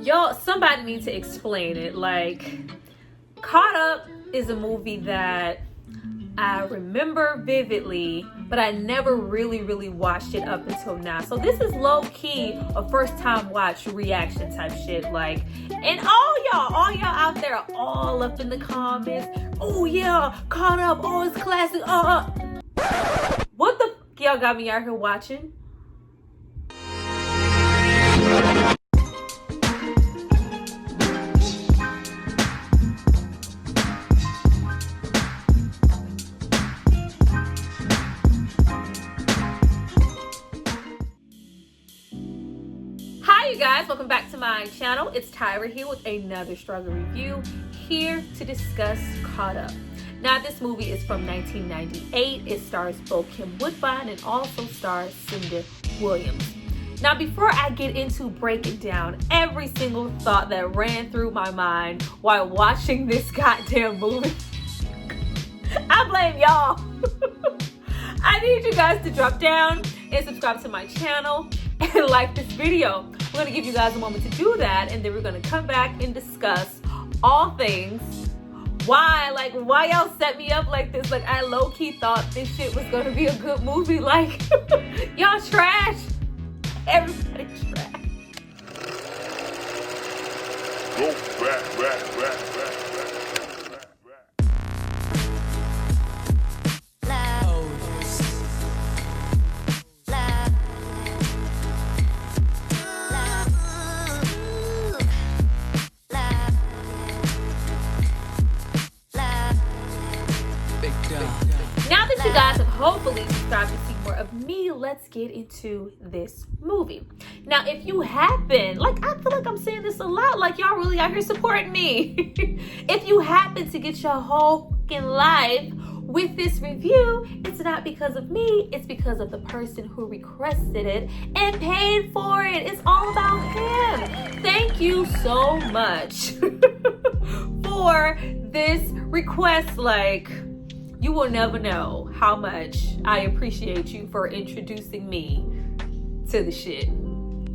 Y'all, somebody needs to explain it. Like, Caught Up is a movie that I remember vividly, but I never really watched it up until now. So this is low-key a first-time watch reaction type shit. Like, and all y'all out there are all up in the comments. Oh yeah, Caught Up. Oh, it's classic. What the f y'all got me out here watching? Hi you guys, welcome back to my channel. It's Tyra here with another struggle review, here to discuss Caught Up. Now this movie is from 1998. It stars Bokeem Woodbine and also stars Cynda Williams. Now before I get into breaking down every single thought that ran through my mind while watching this goddamn movie, I blame y'all. I need you guys to drop down and subscribe to my channel and like this video. We're gonna give you guys a moment to do that, and then we're gonna come back and discuss all things. Why y'all set me up like this? Like, I low-key thought this shit was gonna be a good movie. Like, y'all trash. Everybody trash. Go back. Now that you guys have hopefully subscribed to see more of me, let's get into this movie. Now, if you happen, like, I feel like I'm saying this a lot, like y'all really out here supporting me. If you happen to get your whole fucking life with this review, it's not because of me, it's because of the person who requested it and paid for it. It's all about him. Thank you so much for this request. Like, you will never know how much I appreciate you for introducing me to the shit.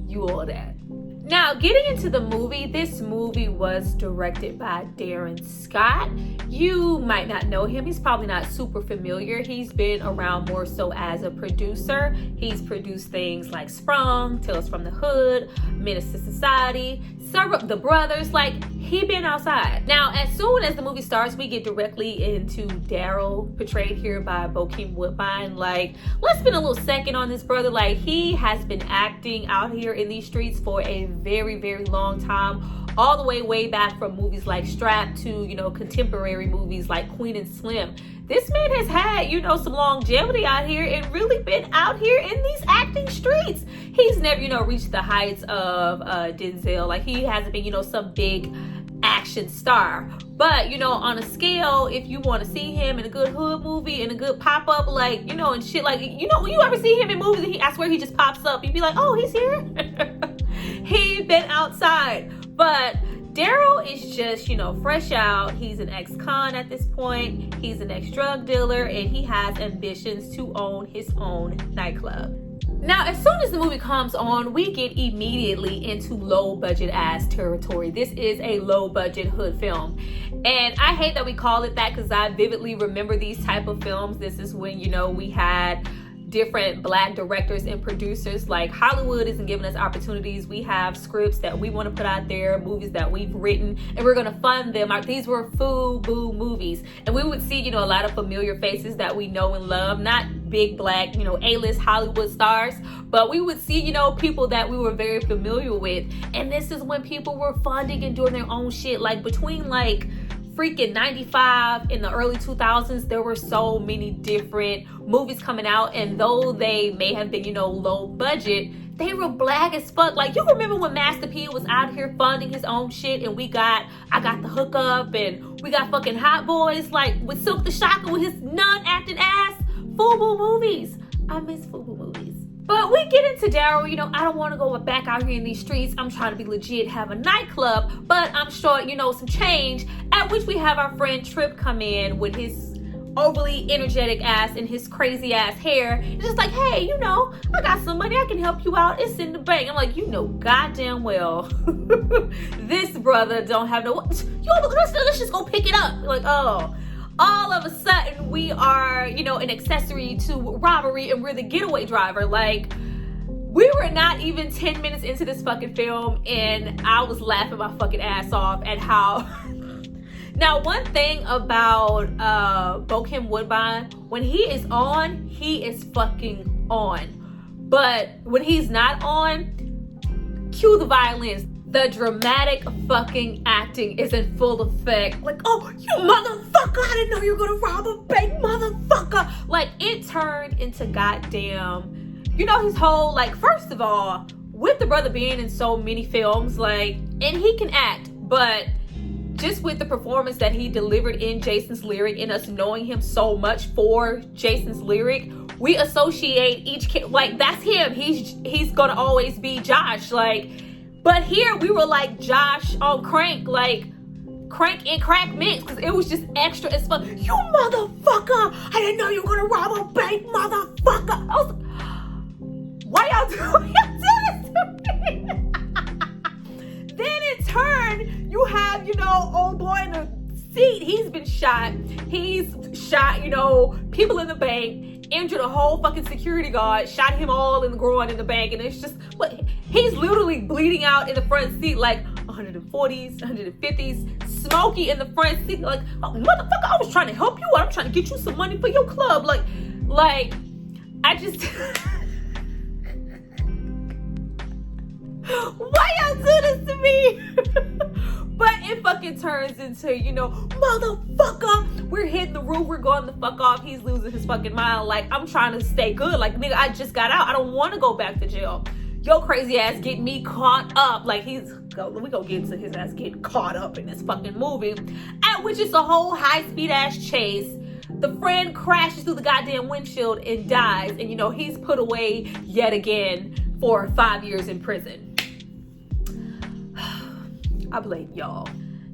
You all that. Now, getting into the movie, this movie was directed by Darin Scott. You might not know him. He's probably not super familiar. He's been around more so as a producer. He's produced things like Sprung, Tales from the Hood, Menace to Society, The Brothers. Like, he been outside. Now, as soon as the movie starts, we get directly into Daryl, portrayed here by Bokeem Woodbine. Like, let's spend a little second on this brother. Like, he has been acting out here in these streets for a very long time, all the way back from movies like Strap to, you know, contemporary movies like Queen and Slim. This man has had, you know, some longevity out here and really been out here in these acting streets. He's never, you know, reached the heights of Denzel. Like, he hasn't been, you know, some big action star. But, you know, on a scale, if you want to see him in a good hood movie, in a good pop-up, like, you know, and shit, like, you know, when you ever see him in movies and I swear he just pops up, you'd be like, oh, he's here? He been outside. But Daryl is just, you know, fresh out. He's an ex-con at this point. He's an ex-drug dealer, and he has ambitions to own his own nightclub. Now, as soon as the movie comes on, we get immediately into low-budget ass territory. This is a low-budget hood film. And I hate that we call it that because I vividly remember these type of films. This is when, you know, we had different black directors and producers. Like, Hollywood isn't giving us opportunities. We have scripts that we want to put out there, movies that we've written, and we're going to fund them. These were FUBU movies. And we would see, you know, a lot of familiar faces that we know and love, not big black, you know, A-list Hollywood stars, but we would see, you know, people that we were very familiar with. And this is when people were funding and doing their own shit. Like, between like freaking 95 in the early 2000s, there were so many different movies coming out, and though they may have been, you know, low budget, they were black as fuck. Like, you remember when Master P was out here funding his own shit, and I Got the Hookup, and we got fucking Hot Boys, like with Silk the Shocker with his non-acting ass. FUBU movies. I miss FUBU movies. But we get into Daryl, you know, I don't want to go back out here in these streets. I'm trying to be legit, have a nightclub, but I'm short, you know, some change. At which we have our friend Trip come in with his overly energetic ass and his crazy ass hair. It's just like, hey, you know, I got some money, I can help you out. It's in the bank. I'm like, you know goddamn well this brother don't have no, let's just go pick it up. Like, oh, all of a sudden we are, you know, an accessory to robbery and we're the getaway driver. Like, we were not even 10 minutes into this fucking film and I was laughing my fucking ass off at how now, one thing about Bokeem Woodbine, when he is on, he is fucking on. But when he's not on, cue the violins. The dramatic fucking acting is in full effect. Like, oh, you motherfucker, I didn't know you were gonna rob a bank, motherfucker. Like, it turned into goddamn, you know, his whole, like, first of all, with the brother being in so many films, like, and he can act, but just with the performance that he delivered in Jason's Lyric and us knowing him so much for Jason's Lyric, we associate each kid, like, that's him. He's gonna always be Josh. Like, but here we were like Josh on Crank, like Crank and Crack mix, because it was just extra as fuck. You motherfucker! I didn't know you were gonna rob a bank, motherfucker! I was, why y'all do this to me? Then in turn, you have, you know, old boy in the seat. He's been shot. He's shot, you know, people in the bank, injured a whole fucking security guard, shot him all in the groin in the bank. And it's just, what, he's literally bleeding out in the front seat, like 140s, 150s, Smokey in the front seat. Like, oh, motherfucker, I was trying to help you out. I'm trying to get you some money for your club. Like, I just... Why y'all do this to me? But it fucking turns into, you know, motherfucker, we're hitting the roof, we're going the fuck off, he's losing his fucking mind. Like, I'm trying to stay good. Like, nigga, I just got out. I don't want to go back to jail. Yo crazy ass get me caught up. Like, we gonna get into his ass getting caught up in this fucking movie. At which is a whole high-speed ass chase. The friend crashes through the goddamn windshield and dies. And, you know, he's put away yet again for 5 years in prison. I blame y'all.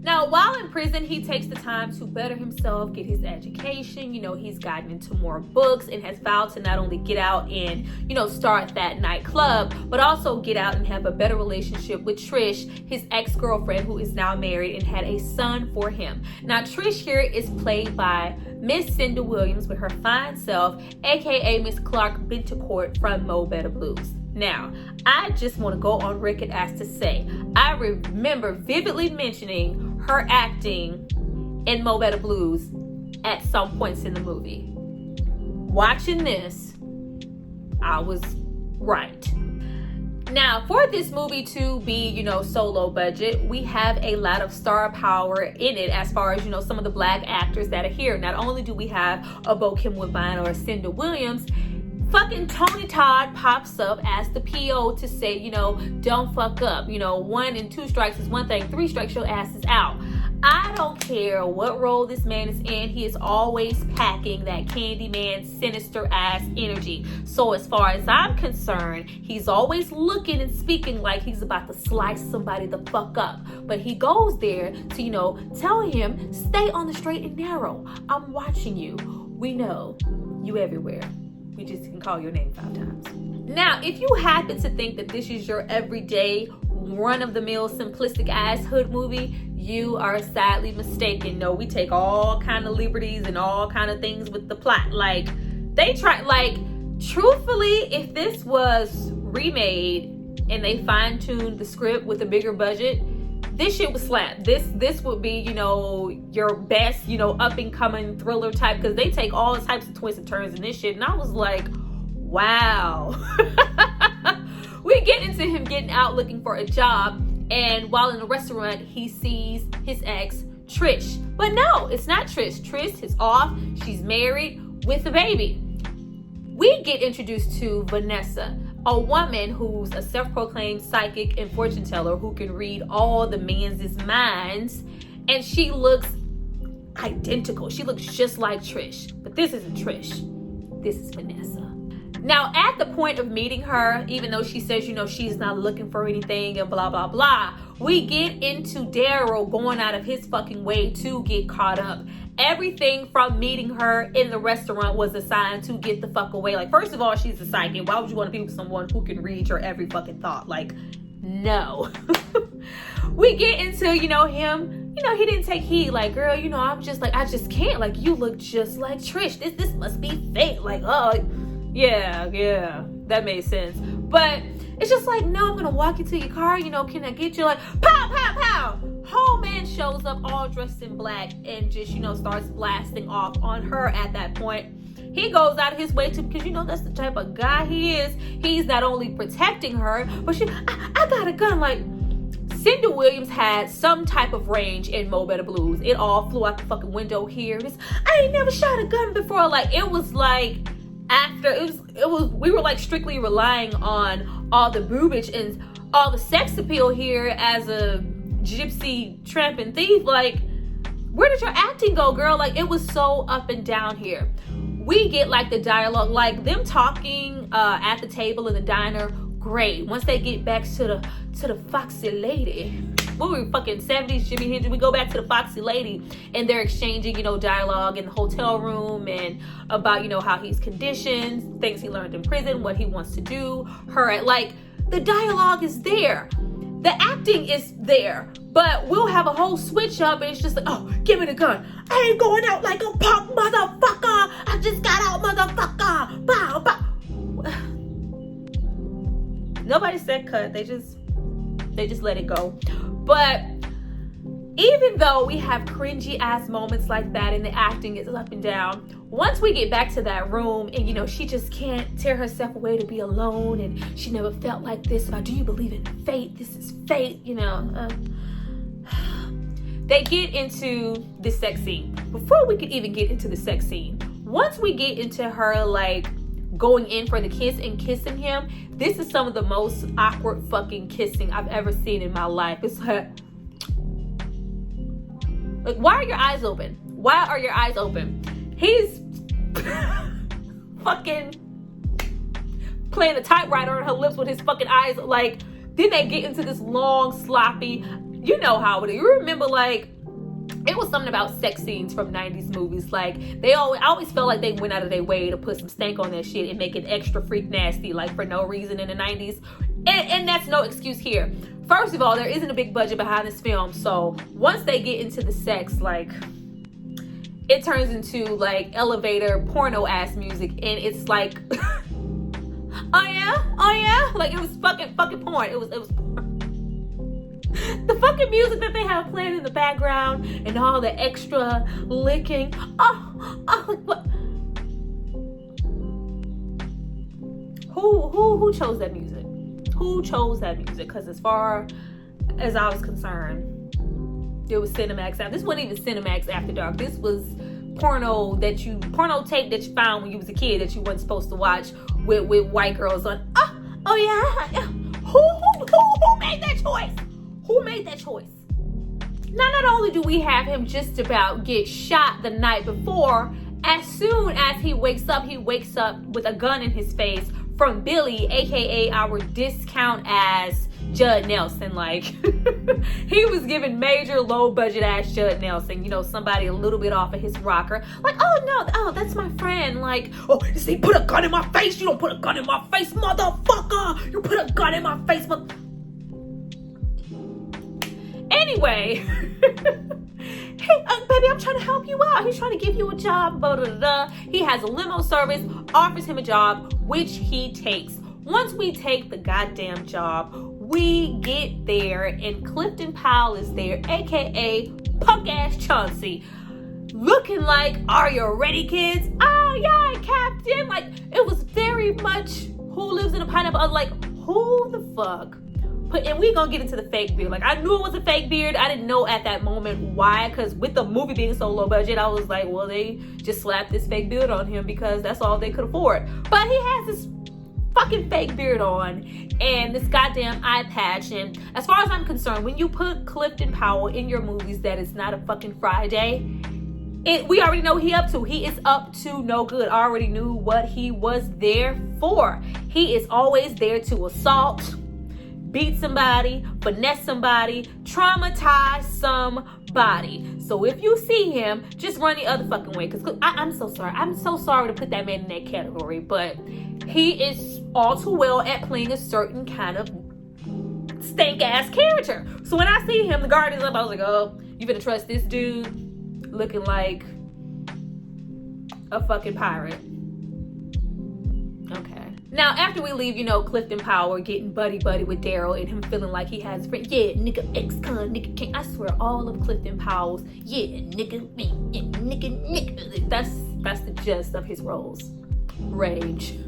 Now, while in prison, he takes the time to better himself, get his education. You know, he's gotten into more books and has vowed to not only get out and, you know, start that nightclub, but also get out and have a better relationship with Trish, his ex-girlfriend, who is now married and had a son for him. Now, Trish here is played by Miss Cynda Williams with her fine self, aka Miss Clark Bentecourt from Mo Better Blues. Now, I just want to go on record as to say, I remember vividly mentioning her acting in Mo Better Blues at some points in the movie. Watching this, I was right. Now, for this movie to be, you know, so low budget, we have a lot of star power in it as far as, you know, some of the black actors that are here. Not only do we have a Bokeem Woodbine or a Cynda Williams, fucking Tony Todd pops up as the PO to say, you know, don't fuck up. You know, 1 and 2 strikes is one thing, 3 strikes your ass is out. I don't care what role this man is in, he is always packing that Candyman sinister ass energy. So as far as I'm concerned, he's always looking and speaking like he's about to slice somebody the fuck up. But he goes there to, you know, tell him, stay on the straight and narrow. I'm watching you. We know you everywhere. We just can call your name 5 times. Now, if you happen to think that this is your everyday, run-of-the-mill, simplistic ass hood movie, you are sadly mistaken. No, we take all kind of liberties and all kind of things with the plot. Like, they try, like, truthfully, if this was remade and they fine-tuned the script with a bigger budget, this shit would slap. This would be, you know, your best, you know, up-and-coming thriller type, because they take all types of twists and turns in this shit. And I was like, wow. We get into him getting out looking for a job, and while in the restaurant, he sees his ex, Trish. But no, it's not Trish. Trish is off. She's married with a baby. We get introduced to Vanessa, a woman who's a self-proclaimed psychic and fortune teller who can read all the men's minds, and she looks identical. She looks just like Trish, but this isn't Trish. This is Vanessa. Now, at the point of meeting her, even though she says, you know, she's not looking for anything and blah, blah, blah, we get into Daryl going out of his fucking way to get caught up. everything from meeting her in the restaurant was a sign to get the fuck away. Like, first of all, she's a psychic. Why would you want to be with someone who can read your every fucking thought? Like, no. We get into, him, he didn't take heed. Like, girl, I'm just like, I just can't. Like, you look just like Trish. This must be fake. Like, oh, yeah, that made sense. But it's just like, no, I'm gonna walk into your car, can I get you? Like, pow, pow, pow. Whole man shows up all dressed in black and just, starts blasting off on her at that point. He goes out of his way to, because that's the type of guy he is. He's not only protecting her, but I got a gun. Like, Cynda Williams had some type of range in Mo Better Blues. It all flew out the fucking window here. I ain't never shot a gun before. Like, it was like, we were like strictly relying on all the boobage and all the sex appeal here as a gypsy tramp and thief. Like, where did your acting go, girl? Like, it was so up and down here. We get like the dialogue, like them talking at the table in the diner. Great. Once they get back to the foxy lady, what were we, fucking 70s Jimi Hendrix? We go back to the foxy lady and they're exchanging, dialogue in the hotel room and about, how he's conditioned, things he learned in prison, what he wants to do. Like, the dialogue is there. The acting is there. But we'll have a whole switch up and it's just like, oh, give me the gun. I ain't going out like a punk motherfucker. I just got out, motherfucker. Bow, bow. Nobody said cut. They just let it go. But even though we have cringy ass moments like that and the acting is up and down, once we get back to that room and she just can't tear herself away to be alone and she never felt like this. About, do you believe in fate? This is fate, They get into the sex scene. Before we could even get into the sex scene, once we get into her like going in for the kiss and kissing him, this is some of the most awkward fucking kissing I've ever seen in my life. It's like, why are your eyes open? Why are your eyes open? He's fucking playing a typewriter on her lips with his fucking eyes. Like, then they get into this long, sloppy, how it is. You remember, like, it was something about sex scenes from 90s movies. Like, I always felt like they went out of their way to put some stank on that shit and make it extra freak nasty, like, for no reason in the 90s. And that's no excuse here. First of all, there isn't a big budget behind this film. So once they get into the sex, like, it turns into like elevator porno ass music. And it's like, oh yeah. Like, it was fucking porn. It was the fucking music that they have playing in the background and all the extra licking. Oh, what? Who chose that music? Who chose that music? Because as far as I was concerned, it was Cinemax. This wasn't even Cinemax After Dark. This was porno tape that you found when you was a kid that you weren't supposed to watch with white girls on. Oh yeah. Who made that choice? Who made that choice? Now, not only do we have him just about get shot the night before, as soon as he wakes up with a gun in his face from Billy, aka our discount ass Judd Nelson. Like, he was giving major low budget ass Judd Nelson, somebody a little bit off of his rocker. Like, oh, that's my friend. Like, oh, he put a gun in my face. You don't put a gun in my face, motherfucker. You put a gun in my face, Anyway, hey, baby, I'm trying to help you out. He's trying to give you a job. Blah, blah, blah. He has a limo service, offers him a job, which he takes. Once we take the goddamn job, we get there, and Clifton Powell is there, aka punk ass Chauncey, looking like, are you ready, kids? Oh, yeah, Captain. Like, it was very much Who Lives in a Pineapple. I was like, who the fuck? And we gonna get into the fake beard. Like, I knew it was a fake beard. I didn't know at that moment why, because with the movie being so low budget, I was like, well, they just slapped this fake beard on him because that's all they could afford. But he has this fucking fake beard on and this goddamn eye patch. And as far as I'm concerned, when you put Clifton Powell in your movies that is not a fucking Friday, we already know he up to. He is up to no good. I already knew what he was there for. He is always there to assault, beat somebody, finesse somebody, traumatize somebody. So if you see him, just run the other fucking way. Because I'm so sorry. I'm so sorry to put that man in that category. But he is all too well at playing a certain kind of stank ass character. So when I see him, the guard is up, I was like, oh, you better trust this dude looking like a fucking pirate. Okay. Now, after we leave, Clifton Powell getting buddy-buddy with Daryl and him feeling like he has a friend. Yeah, nigga, ex-con, nigga, king. I swear, all of Clifton Powell's, yeah, nigga, me, yeah, nigga. That's the gist of his roles. Rage.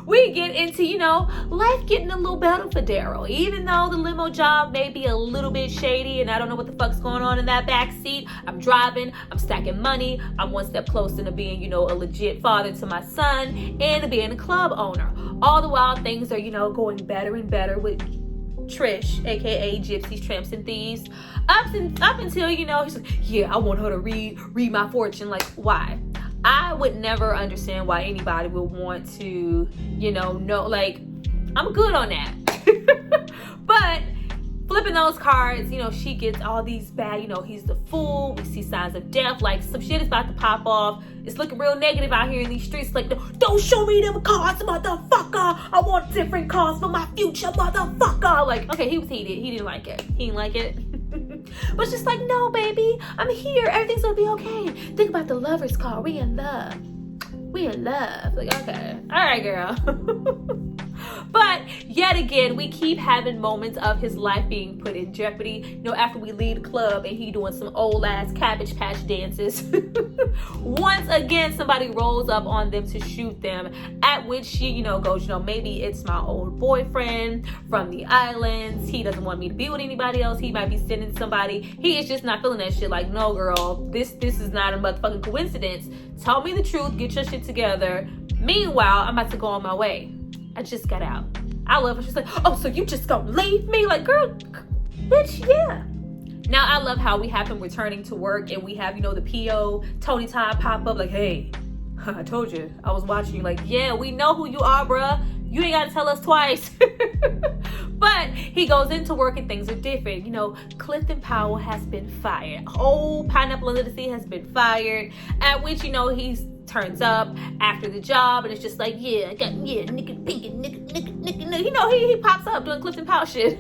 We get into, life getting a little better for Daryl. Even though the limo job may be a little bit shady and I don't know what the fuck's going on in that back seat. I'm driving, I'm stacking money, I'm one step closer to being, a legit father to my son and to being a club owner. All the while things are, going better and better with Trish, aka Gypsies, Tramps, and Thieves. Up until, he's like, yeah, I want her to read my fortune. Like, why? I would never understand why anybody would want to, know, like, I'm good on that. But flipping those cards, she gets all these bad, he's the fool. We see signs of death, like some shit is about to pop off. It's looking real negative out here in these streets. Like, don't show me them cards, motherfucker. I want different cards for my future, motherfucker. Like, okay, he was heated. He didn't like it. But it's just like, no, baby, I'm here. Everything's gonna be okay. Think about the lover's card. We in love. Like, okay. All right, girl. But yet again, we keep having moments of his life being put in jeopardy. After we leave the club and he doing some old ass Cabbage Patch dances. Once again, somebody rolls up on them to shoot them. At which she, goes, maybe it's my old boyfriend from the islands. He doesn't want me to be with anybody else. He might be sending somebody. He is just not feeling that shit. Like, no, girl, this is not a motherfucking coincidence. Tell me the truth. Get your shit together. Meanwhile, I'm about to go on my way. I just got out. I love her. She's like, oh, so you just gonna leave me? Like, girl, bitch, yeah. Now, I love how we have him returning to work and we have, the PO, Tony Todd pop up like, hey, I told you, I was watching you. Like, yeah, we know who you are, bruh. You ain't gotta tell us twice. But he goes into work and things are different. Clifton Powell has been fired. Whole Pineapple Under the Sea has been fired. At which, he's turns up after the job and it's just like, nigga, pinky, nigga. He pops up doing Clifton Powell shit.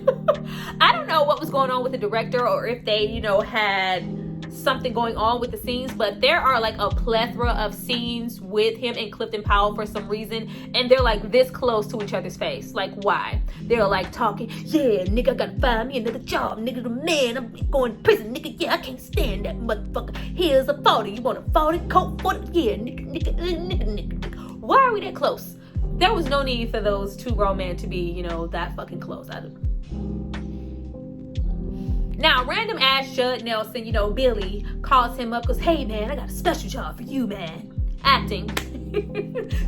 I don't know what was going on with the director or if they, had something going on with the scenes, but there are like a plethora of scenes with him and Clifton Powell for some reason, and they're like this close to each other's face. Like, why? They're like talking, yeah, nigga, I gotta find me another job, nigga, the man, I'm going to prison, nigga, yeah, I can't stand that motherfucker. Here's a 40, you want a 40 coat, 40, yeah, nigga. Why are we that close? There was no need for those two grown men to be, that fucking close. Now, random ass Judd Nelson, Billy, calls him up, goes, hey, man, I got a special job for you, man. Acting.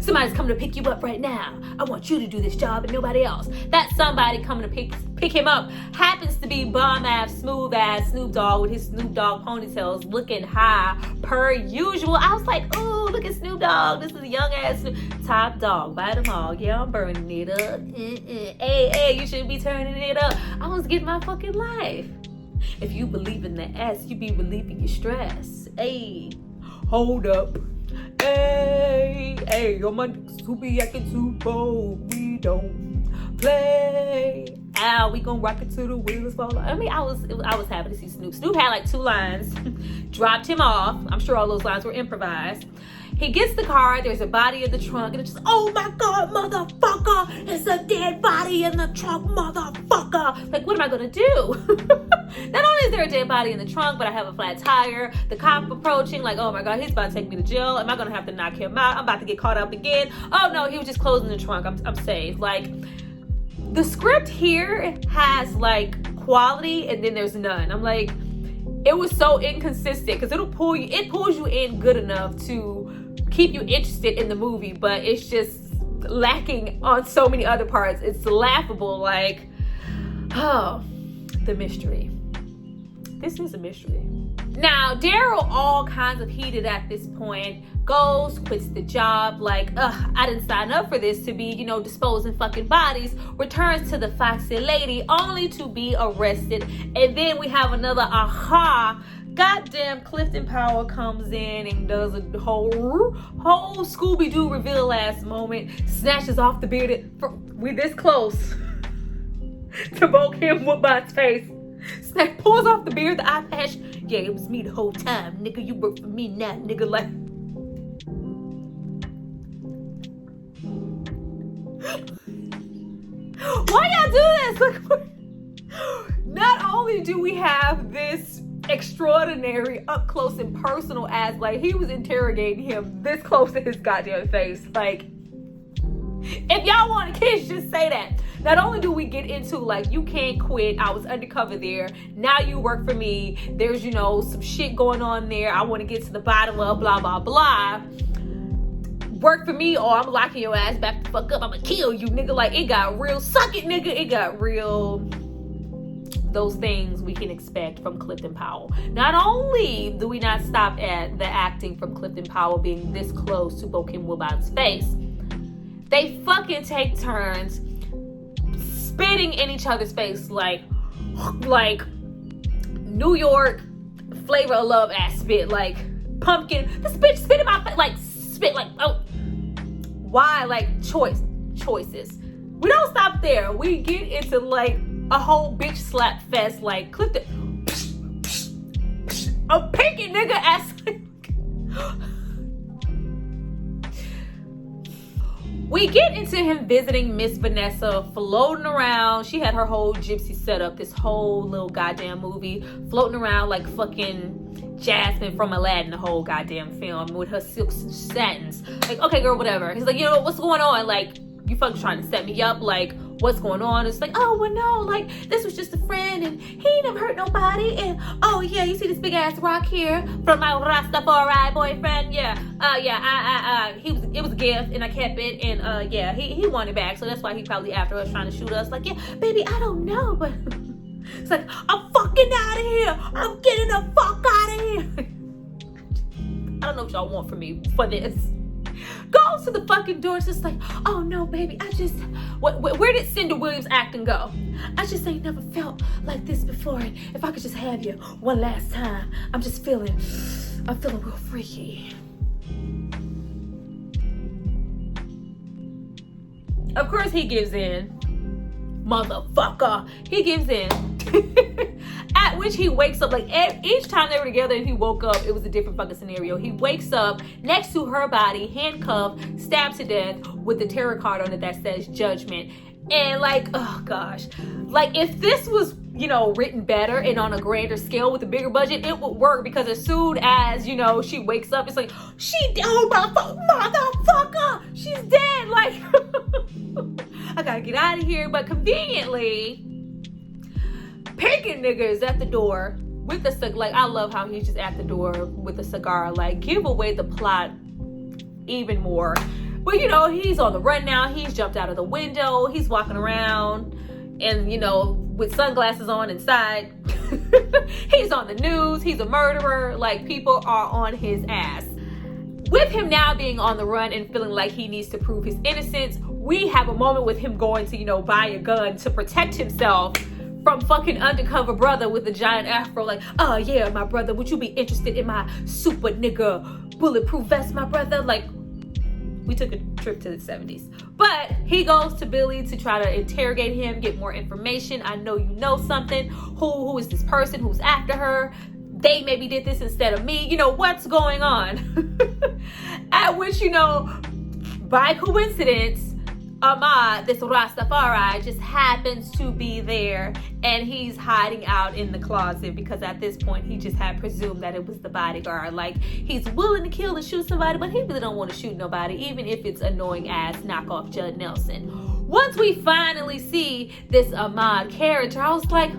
Somebody's coming to pick you up right now. I want you to do this job and nobody else. That somebody coming to pick him up happens to be bomb-ass, smooth-ass Snoop Dogg with his Snoop Dogg ponytails looking high per usual. I was like, ooh, look at Snoop Dogg. This is a young-ass Top Dog. Bite them all. Yeah, I'm burning it up. Hey, you shouldn't be turning it up. I was getting my fucking life. If you believe in the S, you be relieving your stress. Hey, hold up. Hey, yo, my niggas who be acting too bold. We don't play. Ow, we gon' rock it till the wheels fall off. I mean, I was happy to see Snoop. Snoop had like 2 lines. Dropped him off. I'm sure all those lines were improvised. He gets the car, there's a body in the trunk, and it's just, oh my God, motherfucker, it's a dead body in the trunk, motherfucker. Like, what am I gonna do? Not only is there a dead body in the trunk, but I have a flat tire, the cop approaching, like, oh my God, he's about to take me to jail. Am I gonna have to knock him out? I'm about to get caught up again. Oh no, he was just closing the trunk, I'm safe. Like, the script here has like quality and then there's none. I'm like, it was so inconsistent because it pulls you in good enough to keep you interested in the movie, but it's just lacking on so many other parts. It's laughable, like, oh, the mystery. This is a mystery. Now, Daryl, all kinds of heated at this point, goes, quits the job, like, I didn't sign up for this to be, disposing fucking bodies, returns to the Foxy Lady, only to be arrested. And then we have another goddamn Clifton Powell comes in and does a whole Scooby-Doo reveal ass moment, snatches off the beard. We this close to Bokeem Woodbine's face. Pulls off the beard, the eye patch. Yeah, it was me the whole time, nigga. You work for me now, nigga. Like, why y'all do this? Like, not only do we have this extraordinary up close and personal as like he was interrogating him this close to his goddamn face. Like, if y'all want a kiss, just say that. Not only do we get into like, you can't quit, I was undercover there, now you work for me, there's some shit going on there, I want to get to the bottom of blah blah blah, work for me or I'm locking your ass back the fuck up, I'ma kill you, nigga. Like, it got real, suck it, nigga. It got real. Those things we can expect from Clifton Powell. Not only do we not stop at the acting from Clifton Powell being this close to Bokeem Woodbine's face, they fucking take turns spitting in each other's face like New York Flavor of Love ass spit, like pumpkin. This bitch spit in my face, like spit, like, oh, why? Like choices. We don't stop there. We get into like a whole bitch slap fest, like Clifton, a pinky nigga ass. We get into him visiting Miss Vanessa, floating around. She had her whole gypsy setup, this whole little goddamn movie, floating around like fucking Jasmine from Aladdin, the whole goddamn film, with her silks and satins. Like, okay, girl, whatever. He's like, what's going on? Like, you fucking trying to set me up? Like, what's going on? It's like, oh, well, no, like, this was just a friend, and he never hurt nobody, and, oh, yeah, you see this big-ass rock here from my Rastafari boyfriend? Yeah, it was a gift, and I kept it, and, yeah, he wanted it back, so that's why he probably after us trying to shoot us. Like, yeah, baby, I don't know, but it's like, I'm fucking out of here. I'm getting the fuck out of here. I don't know what y'all want from me for this. Goes to the fucking door. It's just like, oh no, baby, where did Cynda Williams acting go? I just ain't never felt like this before. And if I could just have you one last time, I'm feeling real freaky. Of course he gives in. Motherfucker. He gives in. At which he wakes up, like each time they were together and he woke up, it was a different fucking scenario. He wakes up next to her body, handcuffed, stabbed to death with the tarot card on it that says judgment. And like, oh gosh, like if this was, written better and on a grander scale with a bigger budget, it would work, because as soon as, she wakes up, it's like, motherfucker, she's dead. Like, I gotta get out of here. But conveniently, Pinkin nigga is at the door with the cigar. Like, I love how he's just at the door with a cigar. Like, give away the plot even more. But he's on the run now. He's jumped out of the window. He's walking around and with sunglasses on inside. He's on the news. He's a murderer. Like, people are on his ass. With him now being on the run and feeling like he needs to prove his innocence, we have a moment with him going to buy a gun to protect himself from fucking undercover brother with a giant afro. Like, oh yeah, my brother, would you be interested in my super nigga bulletproof vest, my brother? Like, we took a trip to the 70s. But he goes to Billy to try to interrogate him, get more information. I know you know something. Who is this person who's after her? They maybe did this instead of me. What's going on? At which, by coincidence, Ahmad, this Rastafari, just happens to be there, and he's hiding out in the closet because at this point he just had presumed that it was the bodyguard. Like, he's willing to kill and shoot somebody, but he really don't want to shoot nobody, even if it's annoying ass knockoff Judd Nelson. Once we finally see this Ahmad character, I was like,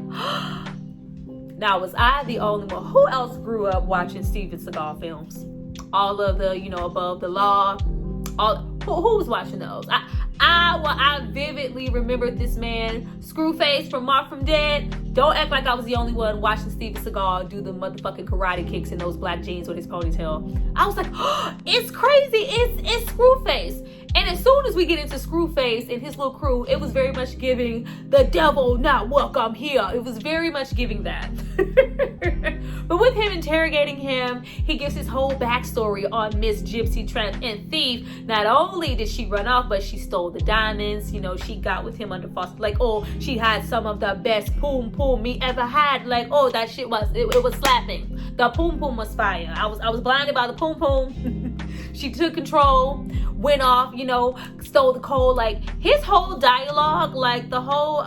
now was I the only one? Who else grew up watching Steven Seagal films? All of the, Above the Law. Who was watching those? I vividly remembered this man, Screwface from Mark from Dead, Don't act like I was the only one watching Steven Seagal do the motherfucking karate kicks in those black jeans with his ponytail. I was like, oh, it's crazy. It's Screwface. And as soon as we get into Screwface and his little crew, it was very much giving the devil not welcome here. It was very much giving that. But with him interrogating him, he gives his whole backstory on Miss Gypsy Tramp and Thief. Not only did she run off, but she stole the diamonds. You know, she got with him under false, like, oh, she had some of the best poom poom me ever had. Like, oh, that shit was, it was slapping. The poom poom was fire. I was blinded by the poom poom. She took control, went off, you know, stole the coal. Like, his whole dialogue, like the whole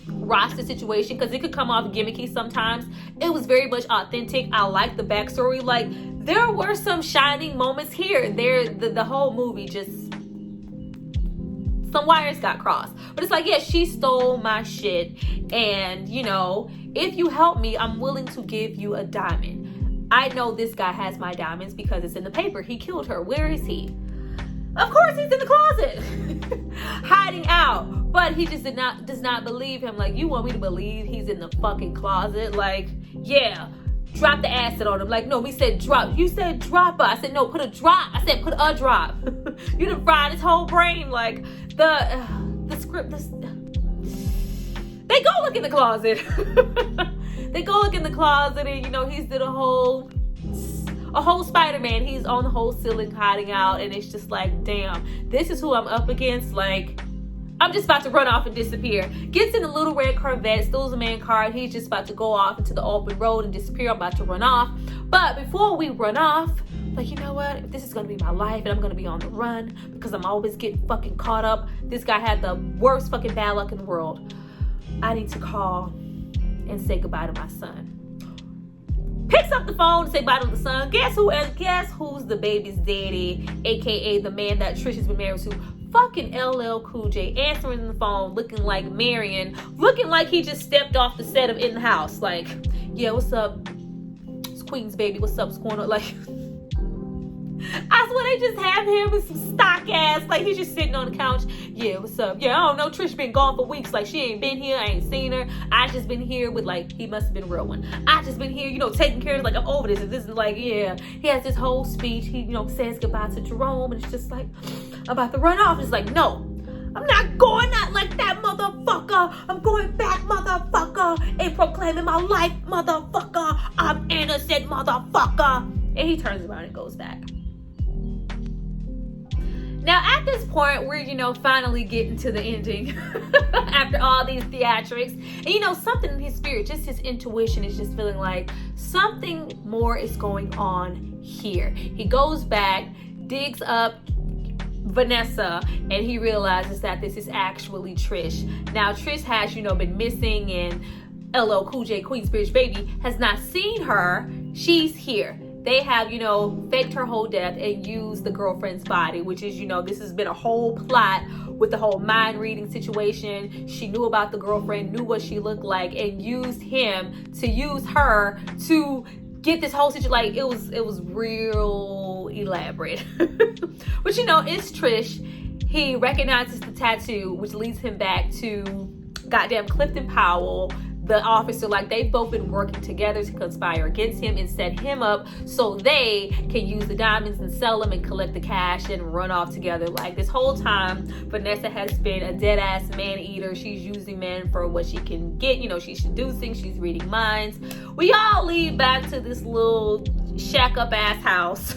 roster situation, because it could come off gimmicky sometimes, it was very much authentic. I like the backstory. Like, there were some shining moments here. The whole movie just, some wires got crossed. But it's like, yeah, she stole my shit, and you know, if you help me, I'm willing to give you a diamond. I know this guy has my diamonds because it's in the paper. He killed her. Where is he? Of course he's in the closet. Hiding out. But he just does not believe him. Like, you want me to believe he's in the fucking closet? Like, yeah. Drop the acid on him. Like, no, we said drop. You said drop her. I said, no, put a drop. I said, put a drop. You done fried his whole brain. Like, the script, they go look in the closet. They go look in the closet, and you know, he's did a whole Spider-Man. He's on the whole ceiling hiding out, and it's just like, damn, this is who I'm up against. Like, I'm just about to run off and disappear. Gets in a little red Corvette, steals a man car. He's just about to go off into the open road and disappear. I'm about to run off. But before we run off, like, you know what? If this is going to be my life and I'm going to be on the run because I'm always getting fucking caught up. This guy had the worst fucking bad luck in the world. I need to call and say goodbye to my son. Picks up the phone to say bye to the son. Guess who's the baby's daddy, aka the man that Trish has been married to? Fucking LL Cool J, answering the phone, looking like Marion, looking like he just stepped off the set of In the House. Like, yeah, what's up? It's Queen's baby. What's up? What's going on? Like, I swear they just have him with some stock ass. Like, he's just sitting on the couch. Yeah, what's up? Yeah, I don't know. Trish been gone for weeks. Like, she ain't been here. I ain't seen her. I just been here with, like, he must have been a real one. I just been here, you know, taking care of, like, I'm over this. And this is like, yeah. He has this whole speech. He, you know, says goodbye to Jerome. And it's just like, I'm about to run off. It's like, no, I'm not going out like that, motherfucker. I'm going back, motherfucker. And proclaiming my life, motherfucker. I'm innocent, motherfucker. And he turns around and goes back. Now, at this point, we're, you know, finally getting to the ending after all these theatrics. And, you know, something in his spirit, just his intuition is just feeling like something more is going on here. He goes back, digs up Vanessa, and he realizes that this is actually Trish. Now, Trish has, you know, been missing, and LL Cool J, Queensbridge Baby, has not seen her. She's here. They have, you know, faked her whole death and used the girlfriend's body, which is, you know, this has been a whole plot with the whole mind reading situation. She knew about the girlfriend, knew what she looked like, and used him to use her to get this whole situation. Like, it was real elaborate. But, you know, it's Trish. He recognizes the tattoo, which leads him back to goddamn Clifton Powell, the officer. Like, they've both been working together to conspire against him and set him up so they can use the diamonds and sell them and collect the cash and run off together. Like, this whole time, Vanessa has been a dead ass man eater. She's using men for what she can get. You know, she's seducing, she's reading minds. We all lead back to this little shack up ass house.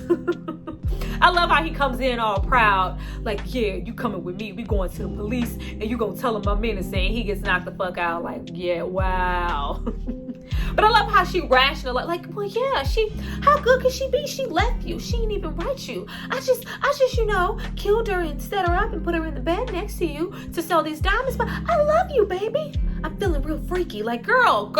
I love how he comes in all proud, like, yeah, you coming with me, we going to the police, and you gonna tell him I'm innocent. He gets knocked the fuck out, like, yeah, wow. But I love how she rationalized, like, well, yeah, how good could she be? She left you, she didn't even write you. I just, you know, killed her and set her up and put her in the bed next to you to sell these diamonds, but I love you, baby. I'm feeling real freaky, like, girl.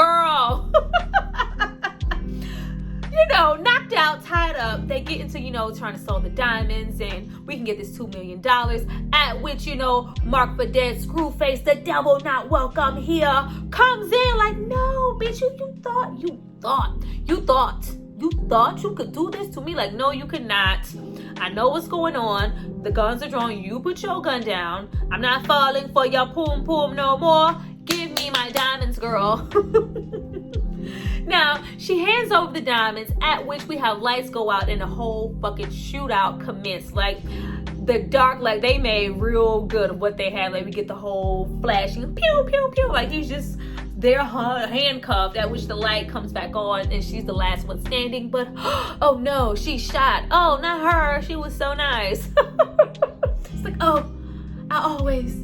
You know, knocked out, tied up, they get into, you know, trying to sell the diamonds, and we can get this $2 million, at which, you know, Mark for dead, Screwface, the devil not welcome here, comes in like, no, bitch, you thought you could do this to me? Like, no, you could not. I know what's going on. The guns are drawn. You put your gun down. I'm not falling for your poom poom no more. Give me me my diamonds, girl. Now, she hands over the diamonds, at which we have lights go out and the whole fucking shootout commence. Like, the dark, like, they made real good of what they had. Like, we get the whole flashing, pew, pew, pew. Like, he's just there handcuffed, at which the light comes back on and she's the last one standing. But, oh no, she's shot. Oh, not her. She was so nice. It's like, oh, I always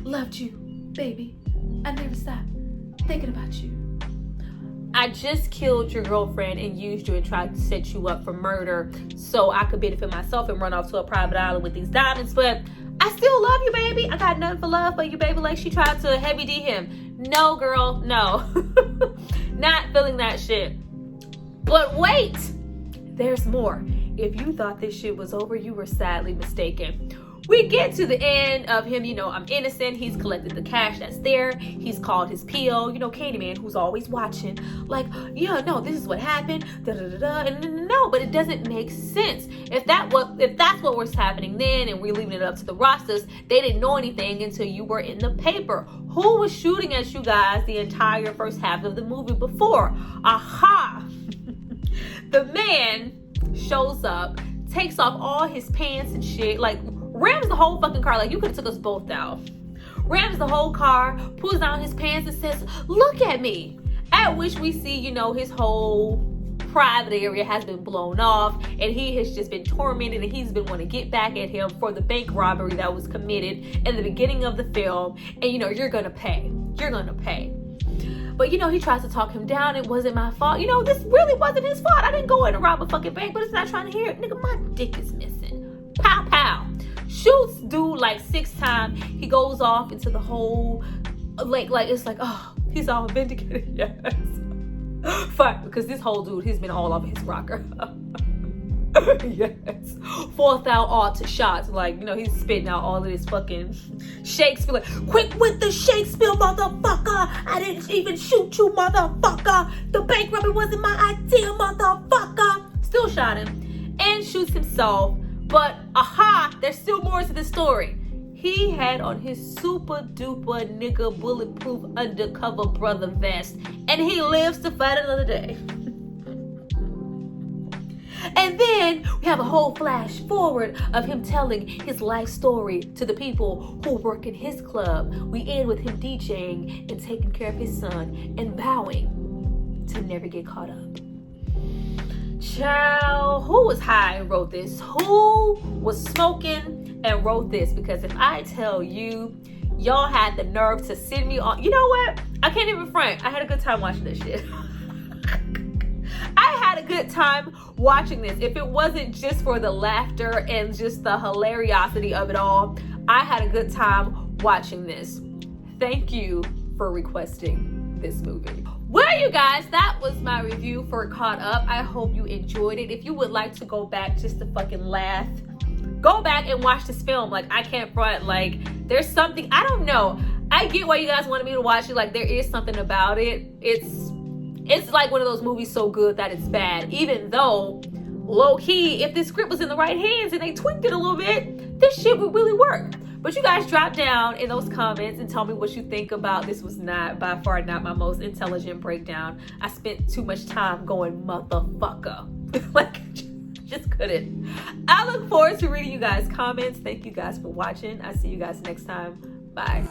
loved you, baby. I never stopped thinking about you. I just killed your girlfriend and used you and tried to set you up for murder so I could benefit myself and run off to a private island with these diamonds. But I still love you, baby. I got nothing for love for you, baby. Like she tried to heavy D him. No, girl, no. Not feeling that shit. But wait, there's more. If you thought this shit was over, you were sadly mistaken. We get to the end of him, I'm innocent. He's collected the cash that's there. He's called his PO, Candyman, who's always watching. Like, yeah, no, this is what happened. And no, but it doesn't make sense. If that's what was happening then, and we're leaving it up to the rosters, they didn't know anything until you were in the paper. Who was shooting at you guys the entire first half of the movie before? Aha! The man shows up, takes off all his pants and shit, like rams the whole fucking car. Like, you could have took us both out. Rams the whole car, pulls down his pants and says, look at me. At which we see, his whole private area has been blown off and he has just been tormented and he's been wanting to get back at him for the bank robbery that was committed in the beginning of the film. And, you're going to pay. You're going to pay. But, he tries to talk him down. It wasn't my fault. This really wasn't his fault. I didn't go in and rob a fucking bank, but it's not trying to hear it. Nigga, my dick is missing. Pow, pow. Shoots dude like 6 times. He goes off into the whole, like it's like, oh, he's all vindicated. Yes. Fine, because this whole dude, he's been all over his rocker. Yes. 4th out altar shots. Like, he's spitting out all of this fucking Shakespeare. Like, quick with the Shakespeare, motherfucker. I didn't even shoot you, motherfucker. The bank robbery wasn't my idea, motherfucker. Still shot him and shoots himself. But, aha, there's still more to the story. He had on his super duper nigga bulletproof undercover brother vest. And he lives to fight another day. And then we have a whole flash forward of him telling his life story to the people who work in his club. We end with him DJing and taking care of his son and vowing to never get caught up. Child, who was high and wrote this? Who was smoking and wrote this? Because if I tell you, y'all had the nerve to send me on. You know what? I can't even front. I had a good time watching this shit. I had a good time watching this. If it wasn't just for the laughter and just the hilariosity of it all, I had a good time watching this. Thank you for requesting this movie. Well, you guys, that was my review for Caught Up. I hope you enjoyed it. If you would like to go back just to fucking laugh, go back and watch this film. Like, I can't front. Like, there's something, I don't know. I get why you guys wanted me to watch it. Like, there is something about it. It's like one of those movies so good that it's bad. Even though, low-key, if this script was in the right hands and they tweaked it a little bit, this shit would really work. But you guys drop down in those comments and tell me what you think about this. Was not, by far not my most intelligent breakdown. I spent too much time going motherfucker. Like, just couldn't. I look forward to reading you guys' comments. Thank you guys for watching. I'll see you guys next time. Bye.